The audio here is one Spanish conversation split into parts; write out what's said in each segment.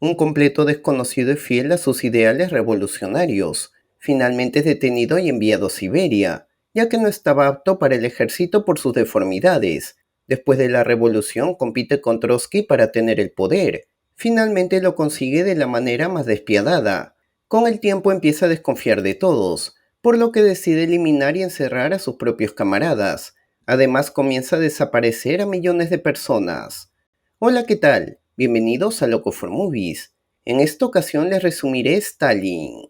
Un completo desconocido y fiel a sus ideales revolucionarios. Finalmente es detenido y enviado a Siberia, ya que no estaba apto para el ejército por sus deformidades. Después de la revolución compite con Trotsky para tener el poder. Finalmente lo consigue de la manera más despiadada. Con el tiempo empieza a desconfiar de todos, por lo que decide eliminar y encerrar a sus propios camaradas. Además comienza a desaparecer a millones de personas. Hola, ¿qué tal? Bienvenidos a Loco for Movies. En esta ocasión les resumiré Stalin.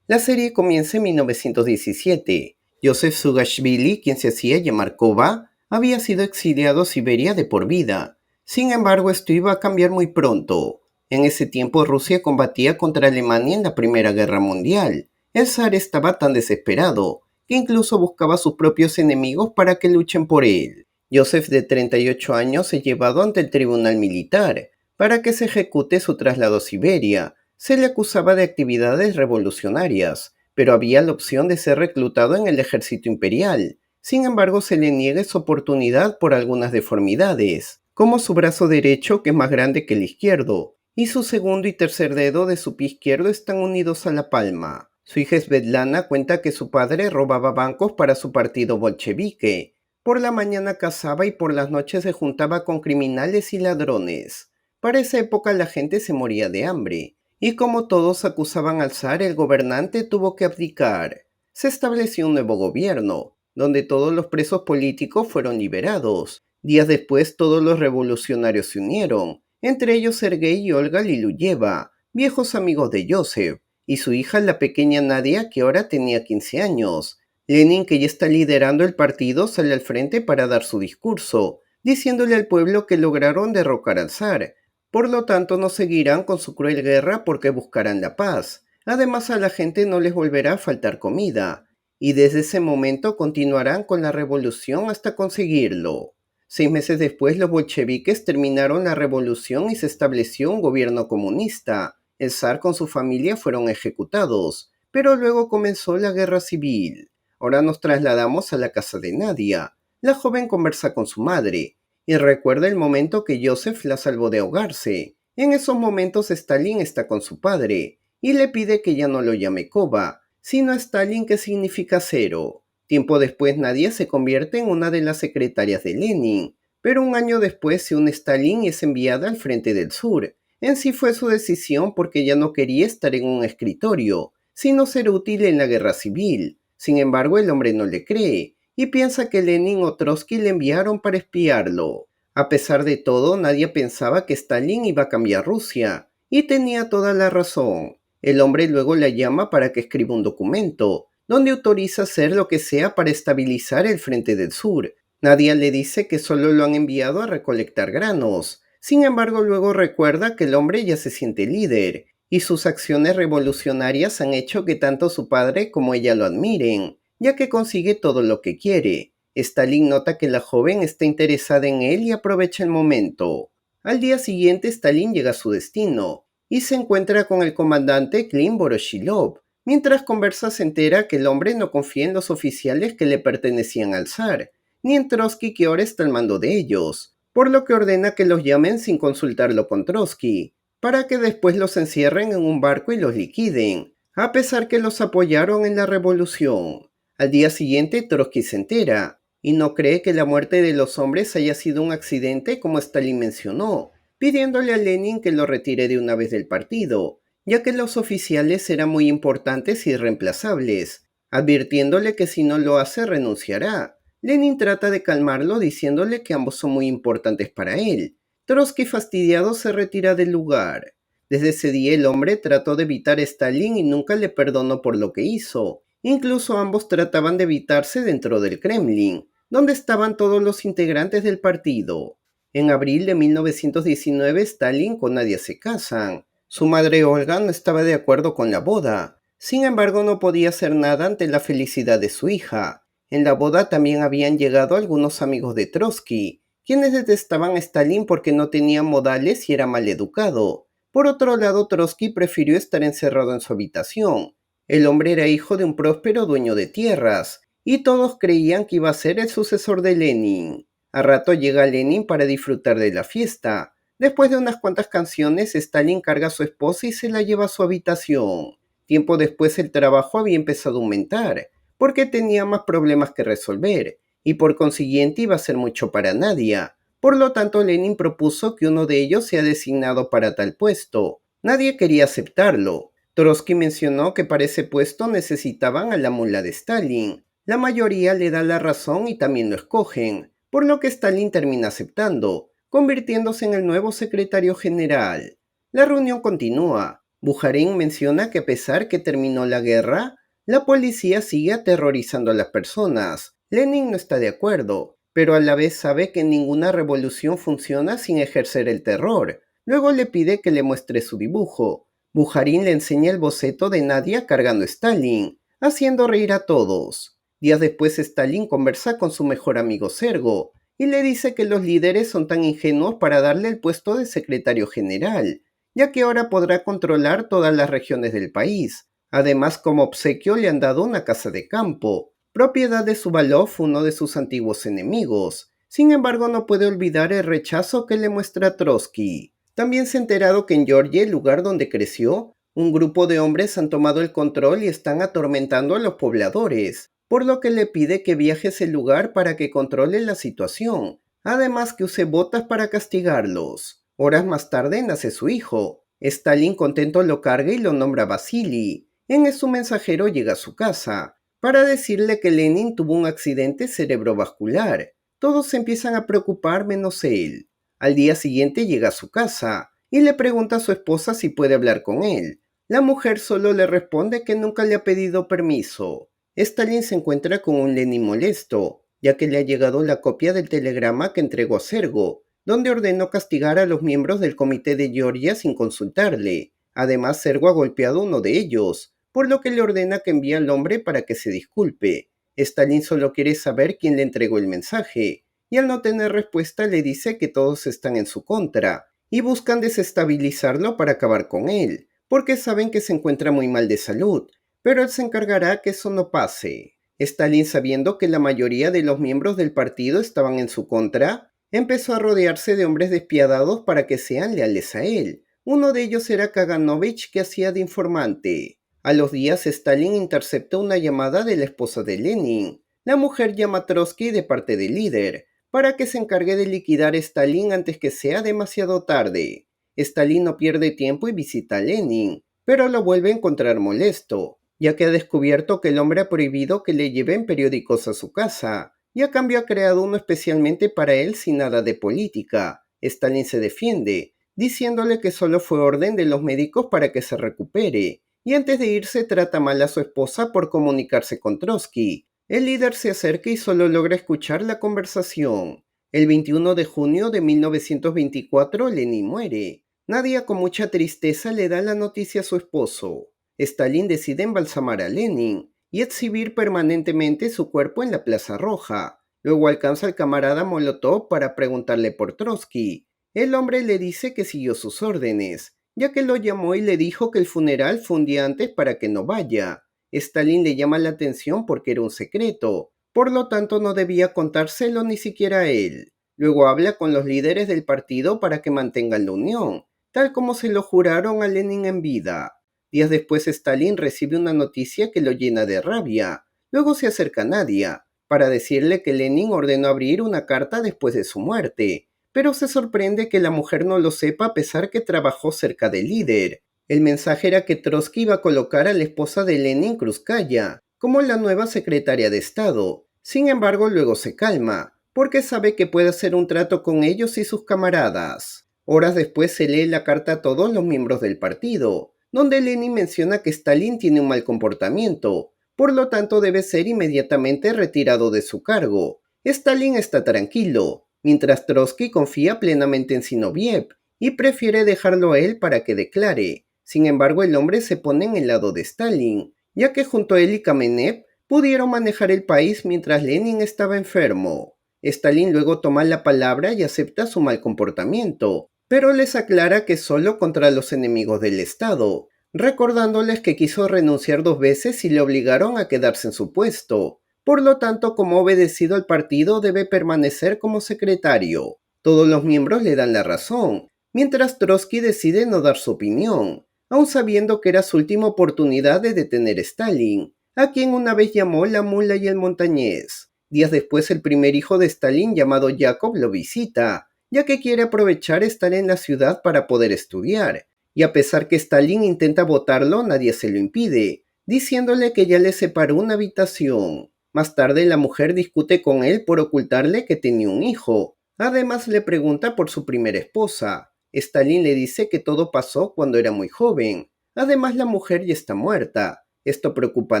La serie comienza en 1917. Joseph Sugashvili, quien se hacía llamar Kova, había sido exiliado a Siberia de por vida. Sin embargo, esto iba a cambiar muy pronto. En ese tiempo Rusia combatía contra Alemania en la Primera Guerra Mundial. El zar estaba tan desesperado que incluso buscaba a sus propios enemigos para que luchen por él. Joseph, de 38 años, es llevado ante el tribunal militar para que se ejecute su traslado a Siberia. Se le acusaba de actividades revolucionarias, pero había la opción de ser reclutado en el ejército imperial. Sin embargo, se le niega esa oportunidad por algunas deformidades, como su brazo derecho, que es más grande que el izquierdo, y su segundo y tercer dedo de su pie izquierdo están unidos a la palma. Su hija Svetlana cuenta que su padre robaba bancos para su partido bolchevique. Por la mañana cazaba y por las noches se juntaba con criminales y ladrones. Para esa época la gente se moría de hambre, y como todos acusaban al zar, el gobernante tuvo que abdicar. Se estableció un nuevo gobierno, donde todos los presos políticos fueron liberados. Días después todos los revolucionarios se unieron, entre ellos Sergei y Olga Liluyeva, viejos amigos de Joseph, y su hija, la pequeña Nadia, que ahora tenía 15 años. Lenin, que ya está liderando el partido, sale al frente para dar su discurso, diciéndole al pueblo que lograron derrocar al zar. Por lo tanto, no seguirán con su cruel guerra porque buscarán la paz. Además, a la gente no les volverá a faltar comida, y desde ese momento continuarán con la revolución hasta conseguirlo. 6 meses después, los bolcheviques terminaron la revolución y se estableció un gobierno comunista. El zar con su familia fueron ejecutados, pero luego comenzó la guerra civil. Ahora nos trasladamos a la casa de Nadia. La joven conversa con su madre y recuerda el momento que Joseph la salvó de ahogarse. En esos momentos Stalin está con su padre y le pide que ya no lo llame Kova, sino Stalin, que significa cero. Tiempo después Nadia se convierte en una de las secretarias de Lenin, pero un año después se une Stalin y es enviada al frente del sur. En sí fue su decisión porque ella no quería estar en un escritorio, sino ser útil en la guerra civil. Sin embargo, el hombre no le cree y piensa que Lenin o Trotsky le enviaron para espiarlo. A pesar de todo, nadie pensaba que Stalin iba a cambiar Rusia, y tenía toda la razón. El hombre luego la llama para que escriba un documento, donde autoriza hacer lo que sea para estabilizar el frente del sur. Nadia le dice que solo lo han enviado a recolectar granos. Sin embargo, luego recuerda que el hombre ya se siente líder, y sus acciones revolucionarias han hecho que tanto su padre como ella lo admiren, ya que consigue todo lo que quiere. Stalin nota que la joven está interesada en él y aprovecha el momento. Al día siguiente, Stalin llega a su destino y se encuentra con el comandante Klim Voroshilov. Mientras conversa, se entera que el hombre no confía en los oficiales que le pertenecían al zar, ni en Trotsky, que ahora está al mando de ellos, por lo que ordena que los llamen sin consultarlo con Trotsky, para que después los encierren en un barco y los liquiden, a pesar que los apoyaron en la revolución. Al día siguiente, Trotsky se entera y no cree que la muerte de los hombres haya sido un accidente como Stalin mencionó, pidiéndole a Lenin que lo retire de una vez del partido, ya que los oficiales eran muy importantes y irreemplazables, advirtiéndole que si no lo hace renunciará. Lenin trata de calmarlo diciéndole que ambos son muy importantes para él. Trotsky, fastidiado, se retira del lugar. Desde ese día el hombre trató de evitar a Stalin y nunca le perdonó por lo que hizo. Incluso ambos trataban de evitarse dentro del Kremlin, donde estaban todos los integrantes del partido. En abril de 1919, Stalin con Nadia se casan. Su madre Olga no estaba de acuerdo con la boda. Sin embargo, no podía hacer nada ante la felicidad de su hija. En la boda también habían llegado algunos amigos de Trotsky, quienes detestaban a Stalin porque no tenía modales y era maleducado. Por otro lado, Trotsky prefirió estar encerrado en su habitación. El hombre era hijo de un próspero dueño de tierras, y todos creían que iba a ser el sucesor de Lenin. A rato llega Lenin para disfrutar de la fiesta, Después de unas cuantas canciones, Stalin carga a su esposa y se la lleva a su habitación. Tiempo después el trabajo había empezado a aumentar, porque tenía más problemas que resolver, y por consiguiente iba a ser mucho para Nadia. Por lo tanto, Lenin propuso que uno de ellos sea designado para tal puesto. Nadie quería aceptarlo. Trotsky mencionó que para ese puesto necesitaban a la mula de Stalin. La mayoría le da la razón y también lo escogen, por lo que Stalin termina aceptando, convirtiéndose en el nuevo secretario general. La reunión continúa. Bujarin menciona que a pesar que terminó la guerra, la policía sigue aterrorizando a las personas. Lenin no está de acuerdo, pero a la vez sabe que ninguna revolución funciona sin ejercer el terror. Luego le pide que le muestre su dibujo. Bujarin le enseña el boceto de Nadia cargando a Stalin, haciendo reír a todos. Días después Stalin conversa con su mejor amigo Sergo, y le dice que los líderes son tan ingenuos para darle el puesto de secretario general, ya que ahora podrá controlar todas las regiones del país. Además, como obsequio le han dado una casa de campo, propiedad de Suvalov, uno de sus antiguos enemigos. Sin embargo, no puede olvidar el rechazo que le muestra Trotsky. También se ha enterado que en Georgia, el lugar donde creció, un grupo de hombres han tomado el control y están atormentando a los pobladores, por lo que le pide que viaje a ese lugar para que controle la situación, además que use botas para castigarlos. Horas más tarde nace su hijo. Stalin contento lo carga y lo nombra Vasily. En eso un mensajero llega a su casa, para decirle que Lenin tuvo un accidente cerebrovascular. Todos se empiezan a preocupar menos él. Al día siguiente llega a su casa y le pregunta a su esposa si puede hablar con él. La mujer solo le responde que nunca le ha pedido permiso. Stalin se encuentra con un Lenin molesto, ya que le ha llegado la copia del telegrama que entregó a Sergo, donde ordenó castigar a los miembros del comité de Georgia sin consultarle. Además, Sergo ha golpeado a uno de ellos, por lo que le ordena que envíe al hombre para que se disculpe. Stalin solo quiere saber quién le entregó el mensaje, y al no tener respuesta le dice que todos están en su contra, y buscan desestabilizarlo para acabar con él, porque saben que se encuentra muy mal de salud, pero él se encargará que eso no pase. Stalin, sabiendo que la mayoría de los miembros del partido estaban en su contra, empezó a rodearse de hombres despiadados para que sean leales a él. Uno de ellos era Kaganovich, que hacía de informante. A los días, Stalin interceptó una llamada de la esposa de Lenin. La mujer llama a Trotsky de parte del líder, para que se encargue de liquidar a Stalin antes que sea demasiado tarde. Stalin no pierde tiempo y visita a Lenin, pero lo vuelve a encontrar molesto, ya que ha descubierto que el hombre ha prohibido que le lleven periódicos a su casa, y a cambio ha creado uno especialmente para él sin nada de política. Stalin se defiende, diciéndole que solo fue orden de los médicos para que se recupere, y antes de irse trata mal a su esposa por comunicarse con Trotsky. El líder se acerca y solo logra escuchar la conversación. El 21 de junio de 1924 Lenin muere. Nadia con mucha tristeza le da la noticia a su esposo. Stalin decide embalsamar a Lenin y exhibir permanentemente su cuerpo en la Plaza Roja. Luego alcanza al camarada Molotov para preguntarle por Trotsky. El hombre le dice que siguió sus órdenes, ya que lo llamó y le dijo que el funeral fue un día antes para que no vaya. Stalin le llama la atención porque era un secreto, por lo tanto no debía contárselo ni siquiera a él. Luego habla con los líderes del partido para que mantengan la unión, tal como se lo juraron a Lenin en vida. Días después Stalin recibe una noticia que lo llena de rabia. Luego se acerca a Nadia, para decirle que Lenin ordenó abrir una carta después de su muerte, pero se sorprende que la mujer no lo sepa a pesar que trabajó cerca del líder. El mensaje era que Trotsky iba a colocar a la esposa de Lenin, Krúpskaya, como la nueva secretaria de Estado. Sin embargo, luego se calma, porque sabe que puede hacer un trato con ellos y sus camaradas. Horas después se lee la carta a todos los miembros del partido, donde Lenin menciona que Stalin tiene un mal comportamiento, por lo tanto debe ser inmediatamente retirado de su cargo. Stalin está tranquilo, mientras Trotsky confía plenamente en Zinoviev y prefiere dejarlo a él para que declare. Sin embargo, el hombre se pone en el lado de Stalin, ya que junto a él y Kamenev pudieron manejar el país mientras Lenin estaba enfermo. Stalin luego toma la palabra y acepta su mal comportamiento, pero les aclara que solo contra los enemigos del Estado, recordándoles que quiso renunciar 2 veces y le obligaron a quedarse en su puesto. Por lo tanto, como ha obedecido al partido, debe permanecer como secretario. Todos los miembros le dan la razón, mientras Trotsky decide no dar su opinión, aun sabiendo que era su última oportunidad de detener a Stalin, a quien una vez llamó la mula y el montañés. Días después, el primer hijo de Stalin, llamado Yakov, lo visita, ya que quiere aprovechar estar en la ciudad para poder estudiar, y a pesar que Stalin intenta botarlo, nadie se lo impide, diciéndole que ya le separó una habitación. Más tarde, la mujer discute con él por ocultarle que tenía un hijo. Además, le pregunta por su primera esposa. Stalin le dice que todo pasó cuando era muy joven. Además, la mujer ya está muerta. Esto preocupa a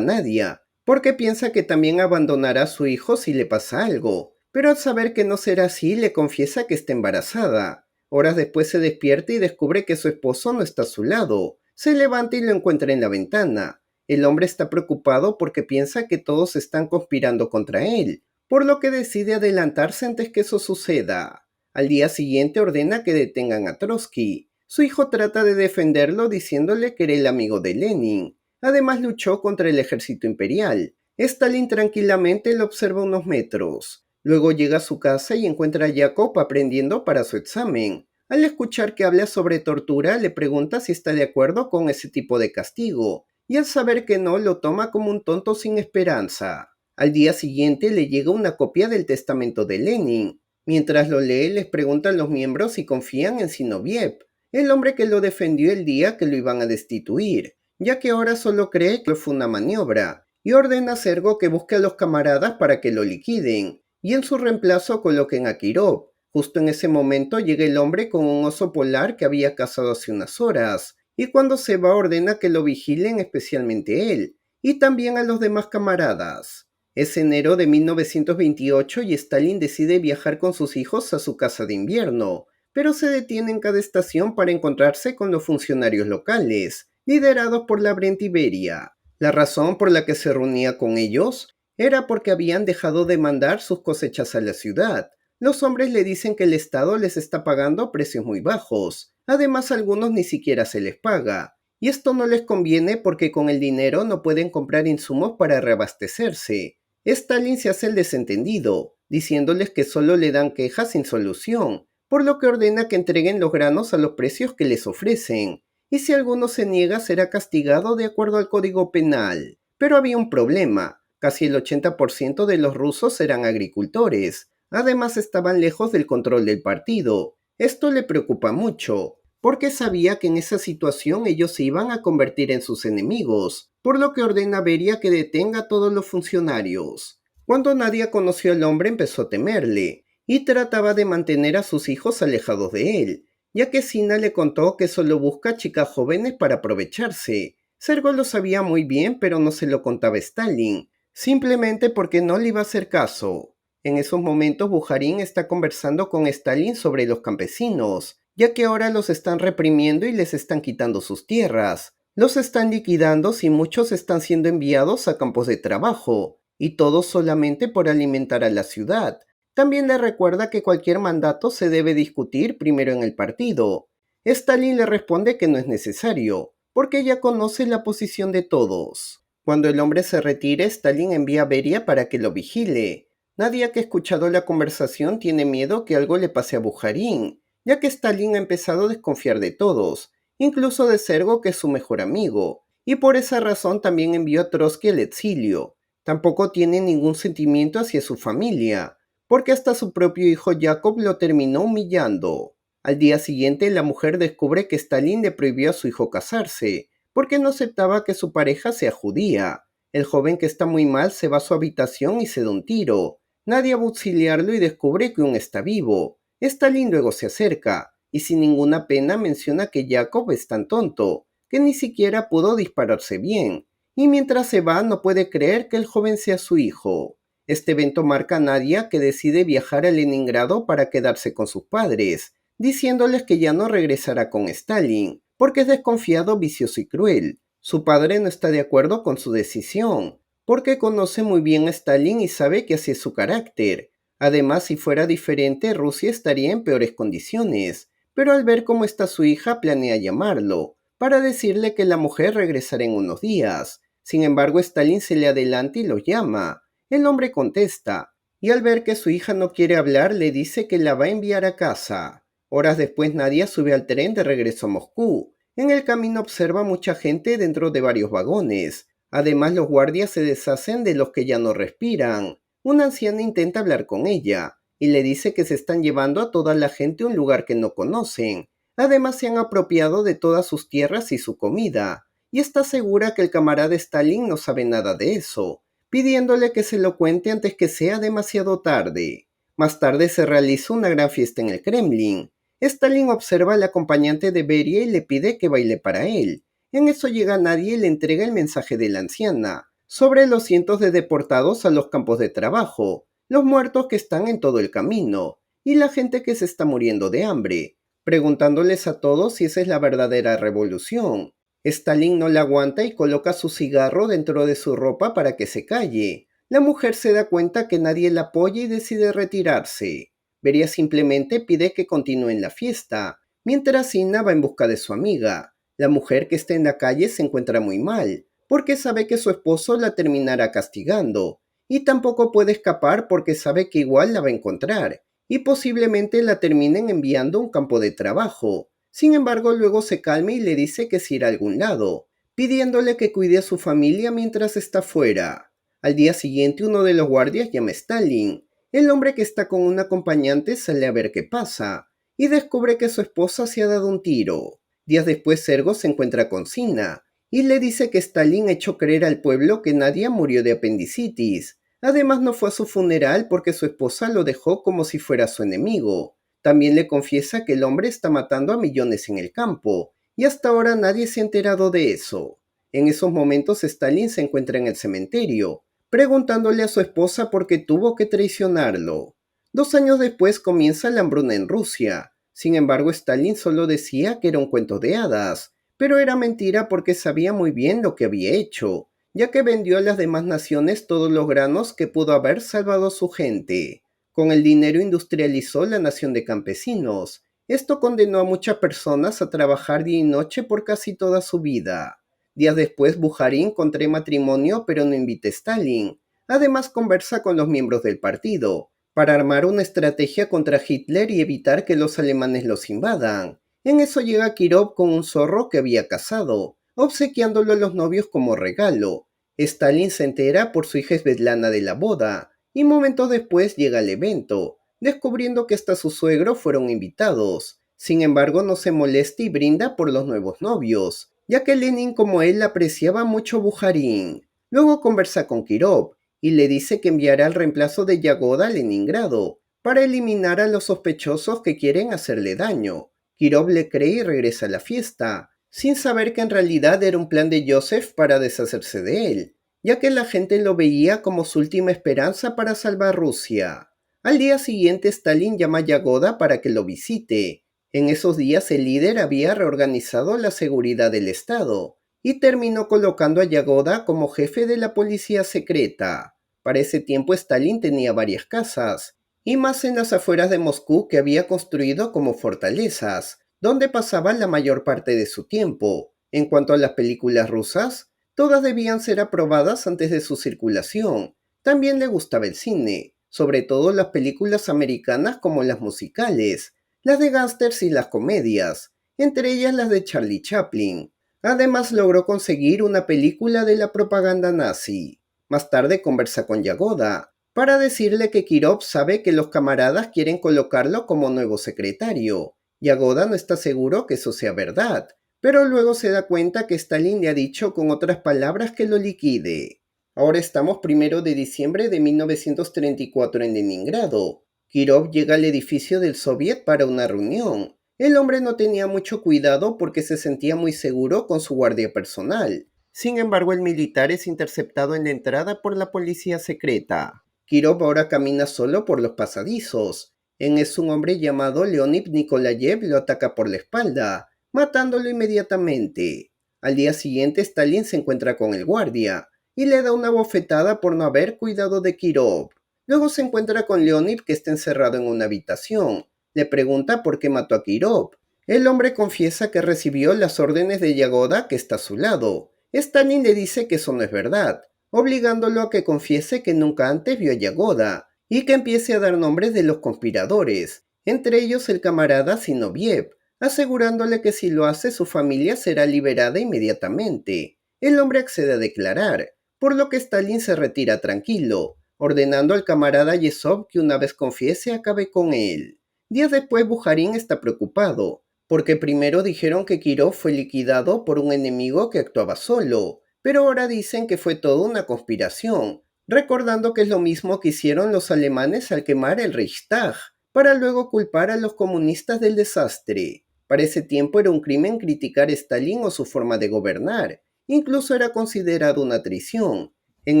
Nadia, porque piensa que también abandonará a su hijo si le pasa algo. Pero al saber que no será así, le confiesa que está embarazada. Horas después se despierta y descubre que su esposo no está a su lado. Se levanta y lo encuentra en la ventana. El hombre está preocupado porque piensa que todos están conspirando contra él, por lo que decide adelantarse antes que eso suceda. Al día siguiente ordena que detengan a Trotsky. Su hijo trata de defenderlo diciéndole que era el amigo de Lenin. Además luchó contra el ejército imperial. Stalin tranquilamente lo observa unos metros. Luego llega a su casa y encuentra a Yakov aprendiendo para su examen. Al escuchar que habla sobre tortura, le pregunta si está de acuerdo con ese tipo de castigo, y al saber que no, lo toma como un tonto sin esperanza. Al día siguiente le llega una copia del testamento de Lenin. Mientras lo lee, les pregunta a los miembros si confían en Zinoviev, el hombre que lo defendió el día que lo iban a destituir, ya que ahora solo cree que fue una maniobra, y ordena a Sergo que busque a los camaradas para que lo liquiden, y en su reemplazo coloquen a Kirov. Justo en ese momento llega el hombre con un oso polar que había cazado hace unas horas, y cuando se va ordena que lo vigilen especialmente él, y también a los demás camaradas. Es enero de 1928 y Stalin decide viajar con sus hijos a su casa de invierno, pero se detiene en cada estación para encontrarse con los funcionarios locales, liderados por la Brent-Iberia. La razón por la que se reunía con ellos era porque habían dejado de mandar sus cosechas a la ciudad. Los hombres le dicen que el Estado les está pagando precios muy bajos. Además, a algunos ni siquiera se les paga. Y esto no les conviene porque con el dinero no pueden comprar insumos para reabastecerse. Stalin se hace el desentendido, diciéndoles que solo le dan quejas sin solución, por lo que ordena que entreguen los granos a los precios que les ofrecen, y si alguno se niega será castigado de acuerdo al Código Penal. Pero había un problema, casi el 80% de los rusos eran agricultores, además estaban lejos del control del partido. Esto le preocupa mucho, porque sabía que en esa situación ellos se iban a convertir en sus enemigos, por lo que ordena a Beria que detenga a todos los funcionarios. Cuando Nadia conoció al hombre empezó a temerle, y trataba de mantener a sus hijos alejados de él, ya que Sina le contó que solo busca chicas jóvenes para aprovecharse. Sergo lo sabía muy bien, pero no se lo contaba Stalin, simplemente porque no le iba a hacer caso. En esos momentos Bujarin está conversando con Stalin sobre los campesinos, ya que ahora los están reprimiendo y les están quitando sus tierras. Los están liquidando y muchos están siendo enviados a campos de trabajo, y todo solamente por alimentar a la ciudad. También le recuerda que cualquier mandato se debe discutir primero en el partido. Stalin le responde que no es necesario, porque ya conoce la posición de todos. Cuando el hombre se retire, Stalin envía a Beria para que lo vigile. Nadie que ha escuchado la conversación tiene miedo que algo le pase a Bujarin, ya que Stalin ha empezado a desconfiar de todos, incluso de Sergo, que es su mejor amigo, y por esa razón también envió a Trotsky al exilio. Tampoco tiene ningún sentimiento hacia su familia, porque hasta su propio hijo Yakov lo terminó humillando. Al día siguiente, la mujer descubre que Stalin le prohibió a su hijo casarse, porque no aceptaba que su pareja sea judía. El joven, que está muy mal, se va a su habitación y se da un tiro. Nadie va a auxiliarlo y descubre que aún está vivo. Stalin luego se acerca, y sin ninguna pena menciona que Yakov es tan tonto, que ni siquiera pudo dispararse bien, y mientras se va no puede creer que el joven sea su hijo. Este evento marca a Nadia, que decide viajar a Leningrado para quedarse con sus padres, diciéndoles que ya no regresará con Stalin, porque es desconfiado, vicioso y cruel. Su padre no está de acuerdo con su decisión, porque conoce muy bien a Stalin y sabe que así es su carácter. Además, si fuera diferente, Rusia estaría en peores condiciones, pero al ver cómo está su hija, planea llamarlo, para decirle que la mujer regresará en unos días. Sin embargo, Stalin se le adelanta y lo llama. El hombre contesta, y al ver que su hija no quiere hablar, le dice que la va a enviar a casa. Horas después Nadia sube al tren de regreso a Moscú. En el camino observa mucha gente dentro de varios vagones. Además, los guardias se deshacen de los que ya no respiran. Una anciana intenta hablar con ella y le dice que se están llevando a toda la gente a un lugar que no conocen. Además, se han apropiado de todas sus tierras y su comida, y está segura que el camarada Stalin no sabe nada de eso, pidiéndole que se lo cuente antes que sea demasiado tarde. Más tarde se realiza una gran fiesta en el Kremlin. Stalin observa al acompañante de Beria y le pide que baile para él. En eso llega nadie y le entrega el mensaje de la anciana sobre los cientos de deportados a los campos de trabajo, los muertos que están en todo el camino y la gente que se está muriendo de hambre, preguntándoles a todos si esa es la verdadera revolución. Stalin no la aguanta y coloca su cigarro dentro de su ropa para que se calle. La mujer se da cuenta que nadie la apoya y decide retirarse. Beria simplemente pide que continúen la fiesta, mientras Inna va en busca de su amiga. La mujer que está en la calle se encuentra muy mal, porque sabe que su esposo la terminará castigando, y tampoco puede escapar porque sabe que igual la va a encontrar, y posiblemente la terminen enviando a un campo de trabajo. Sin embargo, luego se calma y le dice que se irá a algún lado, pidiéndole que cuide a su familia mientras está fuera. Al día siguiente, uno de los guardias llama a Stalin. El hombre que está con un acompañante sale a ver qué pasa, y descubre que su esposa se ha dado un tiro. Días después, Sergo se encuentra con Sina, y le dice que Stalin ha hecho creer al pueblo que Nadia murió de apendicitis. Además, no fue a su funeral porque su esposa lo dejó como si fuera su enemigo. También le confiesa que el hombre está matando a millones en el campo, y hasta ahora nadie se ha enterado de eso. En esos momentos Stalin se encuentra en el cementerio, preguntándole a su esposa por qué tuvo que traicionarlo. 2 años después comienza la hambruna en Rusia. Sin embargo, Stalin solo decía que era un cuento de hadas, pero era mentira porque sabía muy bien lo que había hecho, ya que vendió a las demás naciones todos los granos que pudo haber salvado a su gente. Con el dinero industrializó la nación de campesinos. Esto condenó a muchas personas a trabajar día y noche por casi toda su vida. Días después, Bujarin contrae matrimonio pero no invita a Stalin. Además, conversa con los miembros del partido para armar una estrategia contra Hitler y evitar que los alemanes los invadan. En eso llega Kirov con un zorro que había cazado, obsequiándolo a los novios como regalo. Stalin se entera por su hija Svetlana de la boda, y momentos después llega al evento, descubriendo que hasta sus suegros fueron invitados. Sin embargo, no se molesta y brinda por los nuevos novios, ya que Lenin como él apreciaba mucho a Bujarin. Luego conversa con Kirov y le dice que enviará el reemplazo de Yagoda a Leningrado para eliminar a los sospechosos que quieren hacerle daño. Kirov le cree y regresa a la fiesta, sin saber que en realidad era un plan de Joseph para deshacerse de él, ya que la gente lo veía como su última esperanza para salvar Rusia. Al día siguiente Stalin llama a Yagoda para que lo visite. En esos días el líder había reorganizado la seguridad del Estado y terminó colocando a Yagoda como jefe de la policía secreta. Para ese tiempo Stalin tenía varias casas, y más en las afueras de Moscú que había construido como fortalezas, donde pasaba la mayor parte de su tiempo. En cuanto a las películas rusas, todas debían ser aprobadas antes de su circulación. También le gustaba el cine, sobre todo las películas americanas como las musicales, las de gángsters y las comedias, entre ellas las de Charlie Chaplin. Además logró conseguir una película de la propaganda nazi. Más tarde conversa con Yagoda para decirle que Kirov sabe que los camaradas quieren colocarlo como nuevo secretario. Yagoda no está seguro que eso sea verdad, pero luego se da cuenta que Stalin le ha dicho con otras palabras que lo liquide. Ahora estamos 1 de diciembre de 1934 en Leningrado. Kirov llega al edificio del Soviet para una reunión. El hombre no tenía mucho cuidado porque se sentía muy seguro con su guardia personal. Sin embargo, el militar es interceptado en la entrada por la policía secreta. Kirov ahora camina solo por los pasadizos. En eso un hombre llamado Leonid Nikolayev lo ataca por la espalda, matándolo inmediatamente. Al día siguiente Stalin se encuentra con el guardia y le da una bofetada por no haber cuidado de Kirov. Luego se encuentra con Leonid que está encerrado en una habitación. Le pregunta por qué mató a Kirov. El hombre confiesa que recibió las órdenes de Yagoda que está a su lado. Stalin le dice que eso no es verdad, obligándolo a que confiese que nunca antes vio a Yagoda y que empiece a dar nombres de los conspiradores. entre ellos el camarada Zinoviev, asegurándole que si lo hace su familia será liberada inmediatamente. El hombre accede a declarar, por lo que Stalin se retira tranquilo, ordenando al camarada Yesov que una vez confiese acabe con él. Días después Bujarin está preocupado, porque primero dijeron que Kirov fue liquidado por un enemigo que actuaba solo, pero ahora dicen que fue toda una conspiración, recordando que es lo mismo que hicieron los alemanes al quemar el Reichstag, para luego culpar a los comunistas del desastre. Para ese tiempo era un crimen criticar a Stalin o su forma de gobernar, incluso era considerado una traición. En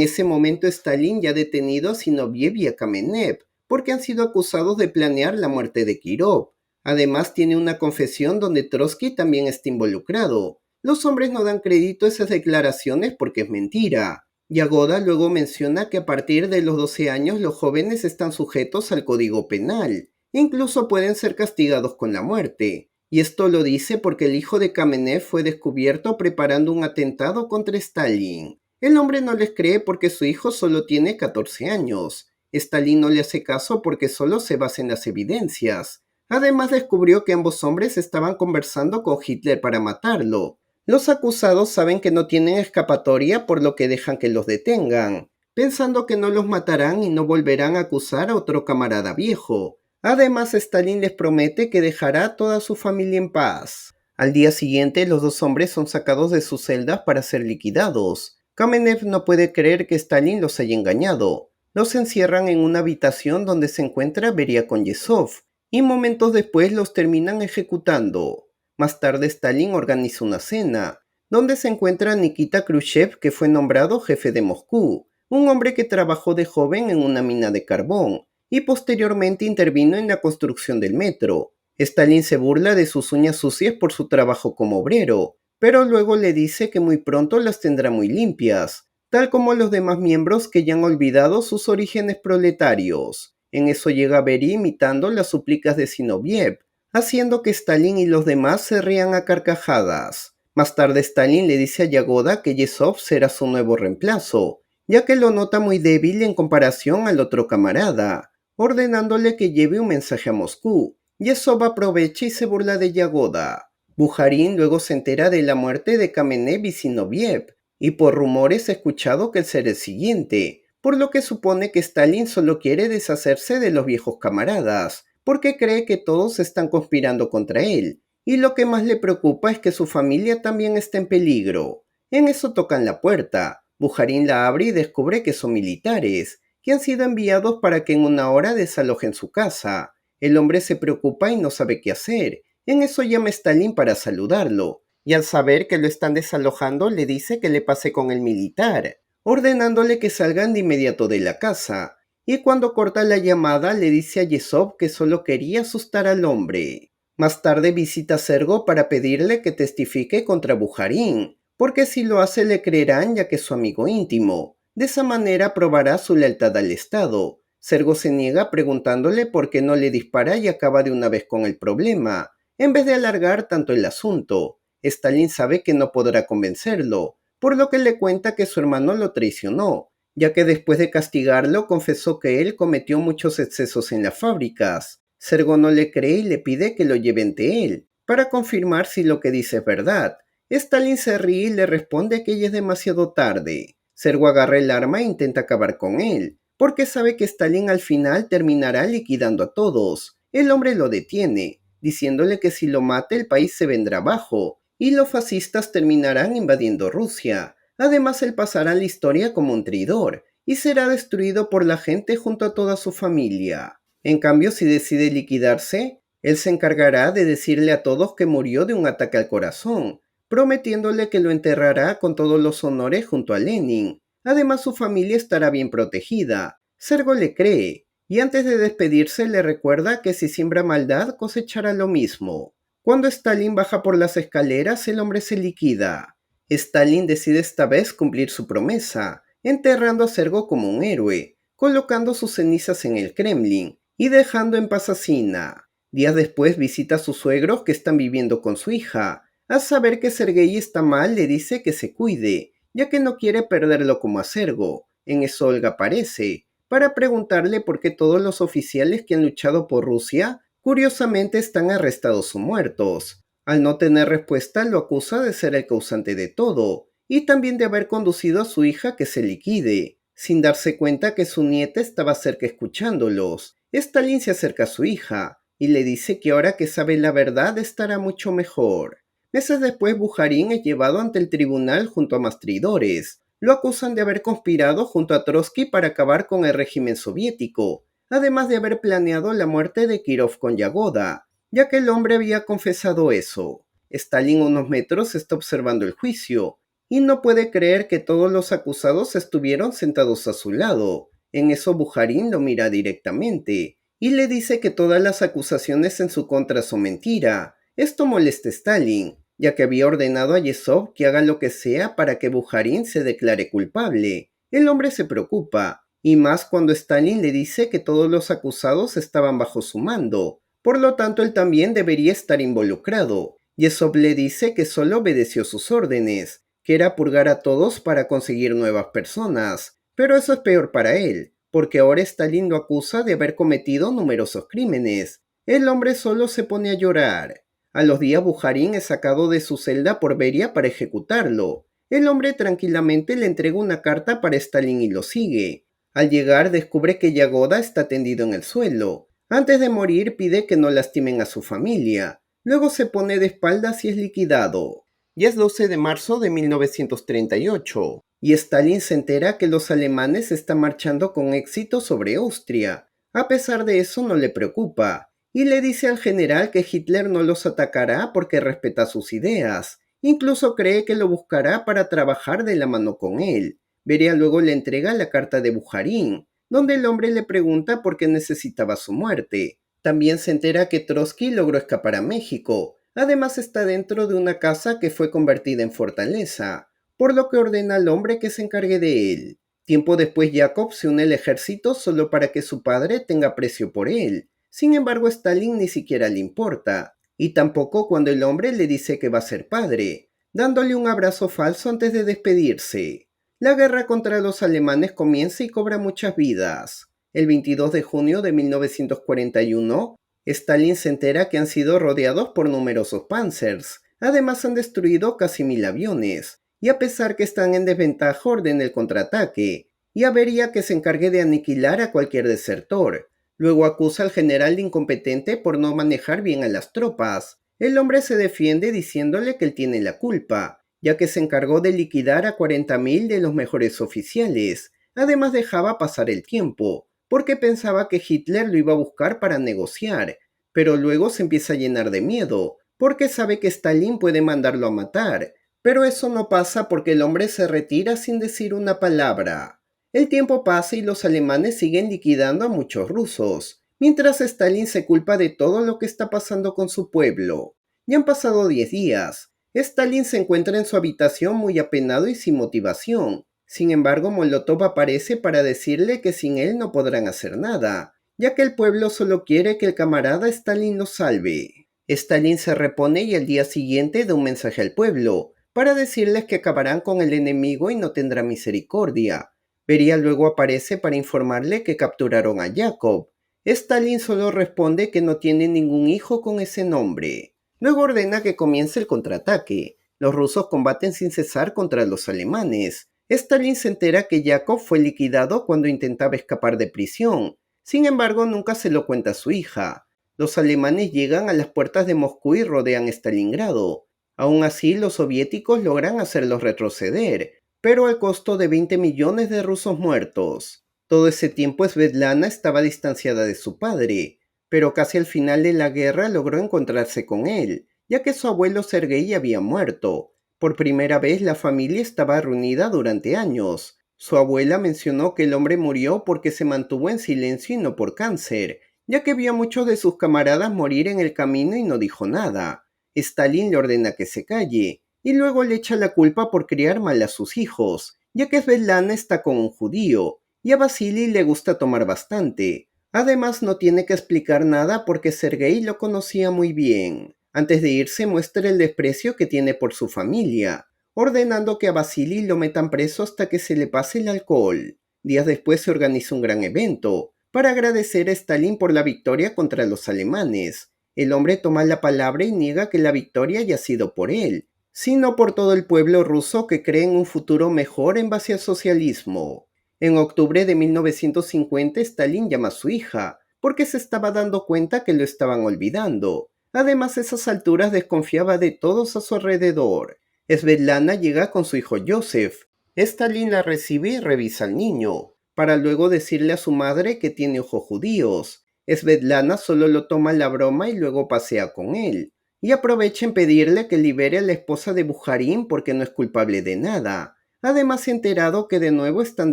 ese momento Stalin ya ha detenido a Zinoviev y a Kamenev, porque han sido acusados de planear la muerte de Kirov. Además tiene una confesión donde Trotsky también está involucrado. Los hombres no dan crédito a esas declaraciones porque es mentira. Yagoda luego menciona que a partir de los 12 años los jóvenes están sujetos al Código Penal, e incluso pueden ser castigados con la muerte. Y esto lo dice porque el hijo de Kamenev fue descubierto preparando un atentado contra Stalin. El hombre no les cree porque su hijo solo tiene 14 años. Stalin no le hace caso porque solo se basa en las evidencias. Además descubrió que ambos hombres estaban conversando con Hitler para matarlo. Los acusados saben que no tienen escapatoria por lo que dejan que los detengan, pensando que no los matarán y no volverán a acusar a otro camarada viejo. Además, Stalin les promete que dejará a toda su familia en paz. Al día siguiente, los dos hombres son sacados de sus celdas para ser liquidados. Kamenev no puede creer que Stalin los haya engañado. Los encierran en una habitación donde se encuentra Beria con Yesov, y momentos después los terminan ejecutando. Más tarde Stalin organiza una cena, donde se encuentra Nikita Khrushchev, que fue nombrado jefe de Moscú, un hombre que trabajó de joven en una mina de carbón, y posteriormente intervino en la construcción del metro. Stalin se burla de sus uñas sucias por su trabajo como obrero, pero luego le dice que muy pronto las tendrá muy limpias, tal como los demás miembros que ya han olvidado sus orígenes proletarios. En eso llega Beria imitando las súplicas de Zinoviev, haciendo que Stalin y los demás se rían a carcajadas. Más tarde Stalin le dice a Yagoda que Yesov será su nuevo reemplazo, ya que lo nota muy débil en comparación al otro camarada, ordenándole que lleve un mensaje a Moscú. Yesov aprovecha y se burla de Yagoda. Bujarin luego se entera de la muerte de Kamenev y Zinoviev, y por rumores ha escuchado que él será el siguiente, por lo que supone que Stalin solo quiere deshacerse de los viejos camaradas, porque cree que todos están conspirando contra él, y lo que más le preocupa es que su familia también está en peligro. En eso tocan la puerta. Bujarin la abre y descubre que son militares, que han sido enviados para que en una hora desalojen su casa. El hombre se preocupa y no sabe qué hacer. En eso llama Stalin para saludarlo, y al saber que lo están desalojando le dice que le pase con el militar, ordenándole que salgan de inmediato de la casa. Y cuando corta la llamada le dice a Yesov que solo quería asustar al hombre. Más tarde visita a Sergo para pedirle que testifique contra Bujarin, porque si lo hace le creerán ya que es su amigo íntimo. De esa manera probará su lealtad al Estado. Sergo se niega preguntándole por qué no le dispara y acaba de una vez con el problema, en vez de alargar tanto el asunto. Stalin sabe que no podrá convencerlo, por lo que le cuenta que su hermano lo traicionó, ya que después de castigarlo confesó que él cometió muchos excesos en las fábricas. Sergo no le cree y le pide que lo lleve ante él, para confirmar si lo que dice es verdad. Stalin se ríe y le responde que ya es demasiado tarde. Sergo agarra el arma e intenta acabar con él, porque sabe que Stalin al final terminará liquidando a todos. El hombre lo detiene, diciéndole que si lo mata el país se vendrá abajo, y los fascistas terminarán invadiendo Rusia. Además, él pasará a la historia como un traidor y será destruido por la gente junto a toda su familia. En cambio, si decide liquidarse, él se encargará de decirle a todos que murió de un ataque al corazón, prometiéndole que lo enterrará con todos los honores junto a Lenin. Además, su familia estará bien protegida. Sergo le cree, y antes de despedirse le recuerda que si siembra maldad cosechará lo mismo. Cuando Stalin baja por las escaleras, el hombre se liquida. Stalin decide esta vez cumplir su promesa, enterrando a Sergo como un héroe, colocando sus cenizas en el Kremlin y dejando en paz a Zina. Días después visita a sus suegros que están viviendo con su hija. Al saber que Sergei está mal, le dice que se cuide, ya que no quiere perderlo como a Sergo. En eso Olga aparece, para preguntarle por qué todos los oficiales que han luchado por Rusia Curiosamente están arrestados o muertos. Al no tener respuesta, lo acusa de ser el causante de todo, y también de haber conducido a su hija a que se liquide, sin darse cuenta que su nieta estaba cerca escuchándolos. Stalin se acerca a su hija, y le dice que ahora que sabe la verdad estará mucho mejor. Meses después, Bujarin es llevado ante el tribunal junto a más traidores. Lo acusan de haber conspirado junto a Trotsky para acabar con el régimen soviético, además de haber planeado la muerte de Kirov con Yagoda, ya que el hombre había confesado eso. Stalin a unos metros está observando el juicio, y no puede creer que todos los acusados estuvieron sentados a su lado. En eso Bujarin lo mira directamente, y le dice que todas las acusaciones en su contra son mentira. Esto molesta a Stalin, ya que había ordenado a Yezhov que haga lo que sea para que Bujarin se declare culpable. El hombre se preocupa, y más cuando Stalin le dice que todos los acusados estaban bajo su mando. Por lo tanto, él también debería estar involucrado. Yezhov le dice que solo obedeció sus órdenes, que era purgar a todos para conseguir nuevas personas. Pero eso es peor para él, porque ahora Stalin lo acusa de haber cometido numerosos crímenes. El hombre solo se pone a llorar. A los días Bujarin es sacado de su celda por Beria para ejecutarlo. El hombre tranquilamente le entrega una carta para Stalin y lo sigue. Al llegar descubre que Yagoda está tendido en el suelo. Antes de morir pide que no lastimen a su familia. Luego se pone de espaldas y es liquidado. Ya es 12 de marzo de 1938, y Stalin se entera que los alemanes están marchando con éxito sobre Austria. A pesar de eso no le preocupa, y le dice al general que Hitler no los atacará porque respeta sus ideas. Incluso cree que lo buscará para trabajar de la mano con él. Beria luego le entrega la carta de Bujarin, donde el hombre le pregunta por qué necesitaba su muerte. También se entera que Trotsky logró escapar a México. Además está dentro de una casa que fue convertida en fortaleza, por lo que ordena al hombre que se encargue de él. Tiempo después Yakov se une al ejército solo para que su padre tenga aprecio por él. Sin embargo, a Stalin ni siquiera le importa, y tampoco cuando el hombre le dice que va a ser padre, dándole un abrazo falso antes de despedirse. La guerra contra los alemanes comienza y cobra muchas vidas. El 22 de junio de 1941, Stalin se entera que han sido rodeados por numerosos panzers. Además han destruido casi 1000 aviones, y a pesar que están en desventaja ordena el contraataque, y a Beria que se encargue de aniquilar a cualquier desertor. Luego acusa al general de incompetente por no manejar bien a las tropas. El hombre se defiende diciéndole que él tiene la culpa, ya que se encargó de liquidar a 40.000 de los mejores oficiales. Además dejaba pasar el tiempo, porque pensaba que Hitler lo iba a buscar para negociar, pero luego se empieza a llenar de miedo, porque sabe que Stalin puede mandarlo a matar. Pero eso no pasa porque el hombre se retira sin decir una palabra. El tiempo pasa y los alemanes siguen liquidando a muchos rusos, mientras Stalin se culpa de todo lo que está pasando con su pueblo. Ya han pasado 10 días. Stalin se encuentra en su habitación muy apenado y sin motivación. Sin embargo, Molotov aparece para decirle que sin él no podrán hacer nada, ya que el pueblo solo quiere que el camarada Stalin lo salve. Stalin se repone y al día siguiente da un mensaje al pueblo, para decirles que acabarán con el enemigo y no tendrá misericordia. Beria luego aparece para informarle que capturaron a Yakov. Stalin solo responde que no tiene ningún hijo con ese nombre. Luego ordena que comience el contraataque. Los rusos combaten sin cesar contra los alemanes. Stalin se entera que Yakov fue liquidado cuando intentaba escapar de prisión. Sin embargo, nunca se lo cuenta a su hija. Los alemanes llegan a las puertas de Moscú y rodean Stalingrado. Aún así, los soviéticos logran hacerlos retroceder, pero al costo de 20 millones de rusos muertos. Todo ese tiempo Svetlana estaba distanciada de su padre, pero casi al final de la guerra logró encontrarse con él, ya que su abuelo Sergei había muerto. Por primera vez la familia estaba reunida durante años. Su abuela mencionó que el hombre murió porque se mantuvo en silencio y no por cáncer, ya que vio a muchos de sus camaradas morir en el camino y no dijo nada. Stalin le ordena que se calle, y luego le echa la culpa por criar mal a sus hijos, ya que Svetlana está con un judío, y a Vasily le gusta tomar bastante. Además no tiene que explicar nada porque Sergei lo conocía muy bien. Antes de irse muestra el desprecio que tiene por su familia, ordenando que a Vasily lo metan preso hasta que se le pase el alcohol. Días después se organiza un gran evento, para agradecer a Stalin por la victoria contra los alemanes. El hombre toma la palabra y niega que la victoria haya sido por él, sino por todo el pueblo ruso que cree en un futuro mejor en base al socialismo. En octubre de 1950, Stalin llama a su hija, porque se estaba dando cuenta que lo estaban olvidando. Además, a esas alturas desconfiaba de todos a su alrededor. Svetlana llega con su hijo Joseph. Stalin la recibe y revisa al niño, para luego decirle a su madre que tiene ojos judíos. Svetlana solo lo toma a la broma y luego pasea con él, y aprovecha en pedirle que libere a la esposa de Bujarin porque no es culpable de nada. Además, se ha enterado que de nuevo están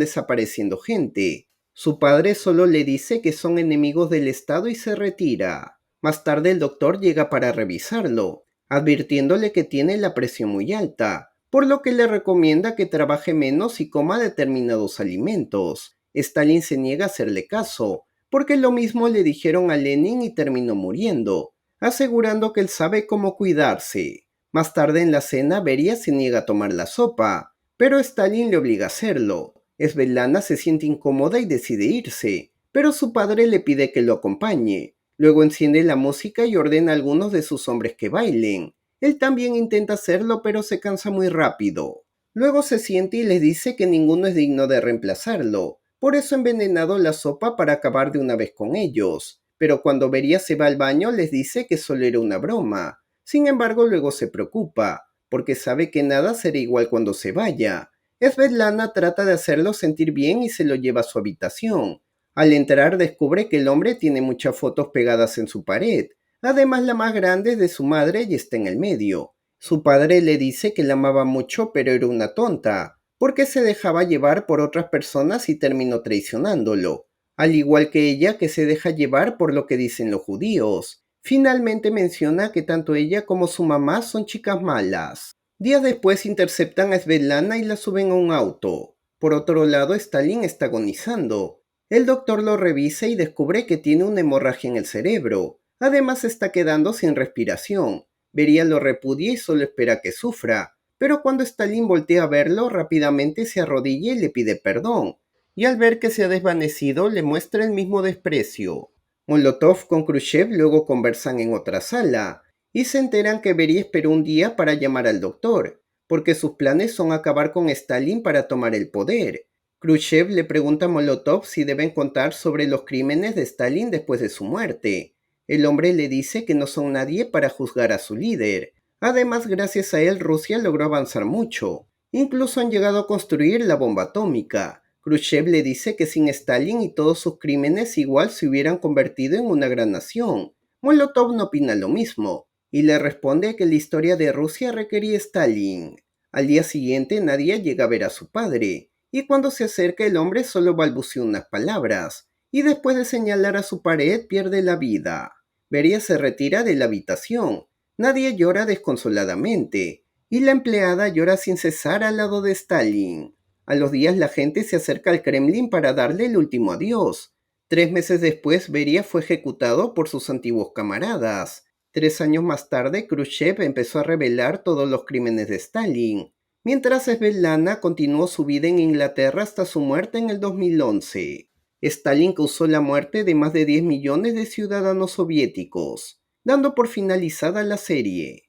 desapareciendo gente. Su padre solo le dice que son enemigos del Estado y se retira. Más tarde el doctor llega para revisarlo, advirtiéndole que tiene la presión muy alta, por lo que le recomienda que trabaje menos y coma determinados alimentos. Stalin se niega a hacerle caso, porque lo mismo le dijeron a Lenin y terminó muriendo, asegurando que él sabe cómo cuidarse. Más tarde en la cena, Beria se niega a tomar la sopa, pero Stalin le obliga a hacerlo. Svetlana se siente incómoda y decide irse, pero su padre le pide que lo acompañe. Luego enciende la música y ordena a algunos de sus hombres que bailen. Él también intenta hacerlo, pero se cansa muy rápido. Luego se siente y les dice que ninguno es digno de reemplazarlo. Por eso ha envenenado la sopa para acabar de una vez con ellos. Pero cuando Beria se va al baño les dice que solo era una broma. Sin embargo, luego se preocupa, porque sabe que nada será igual cuando se vaya. Svetlana trata de hacerlo sentir bien y se lo lleva a su habitación. Al entrar descubre que el hombre tiene muchas fotos pegadas en su pared. Además, la más grande es de su madre y está en el medio. Su padre le dice que la amaba mucho pero era una tonta, porque se dejaba llevar por otras personas y terminó traicionándolo, al igual que ella que se deja llevar por lo que dicen los judíos. Finalmente menciona que tanto ella como su mamá son chicas malas. Días después interceptan a Svetlana y la suben a un auto. Por otro lado, Stalin está agonizando. El doctor lo revisa y descubre que tiene una hemorragia en el cerebro. Además está quedando sin respiración. Beria lo repudia y solo espera que sufra. Pero cuando Stalin voltea a verlo, rápidamente se arrodilla y le pide perdón. Y al ver que se ha desvanecido, le muestra el mismo desprecio. Molotov con Khrushchev luego conversan en otra sala y se enteran que Beria esperó un día para llamar al doctor, porque sus planes son acabar con Stalin para tomar el poder. Khrushchev le pregunta a Molotov si deben contar sobre los crímenes de Stalin después de su muerte. El hombre le dice que no son nadie para juzgar a su líder. Además, gracias a él, Rusia logró avanzar mucho. Incluso han llegado a construir la bomba atómica. Khrushchev le dice que sin Stalin y todos sus crímenes igual se hubieran convertido en una gran nación. Molotov no opina lo mismo, y le responde que la historia de Rusia requería Stalin. Al día siguiente Nadia llega a ver a su padre, y cuando se acerca el hombre solo balbucea unas palabras, y después de señalar a su pared pierde la vida. Beria se retira de la habitación. Nadia llora desconsoladamente, y la empleada llora sin cesar al lado de Stalin. A los días la gente se acerca al Kremlin para darle el último adiós. 3 meses después, Beria fue ejecutado por sus antiguos camaradas. 3 años más tarde, Khrushchev empezó a revelar todos los crímenes de Stalin, mientras Svetlana continuó su vida en Inglaterra hasta su muerte en el 2011. Stalin causó la muerte de más de 10 millones de ciudadanos soviéticos, dando por finalizada la serie.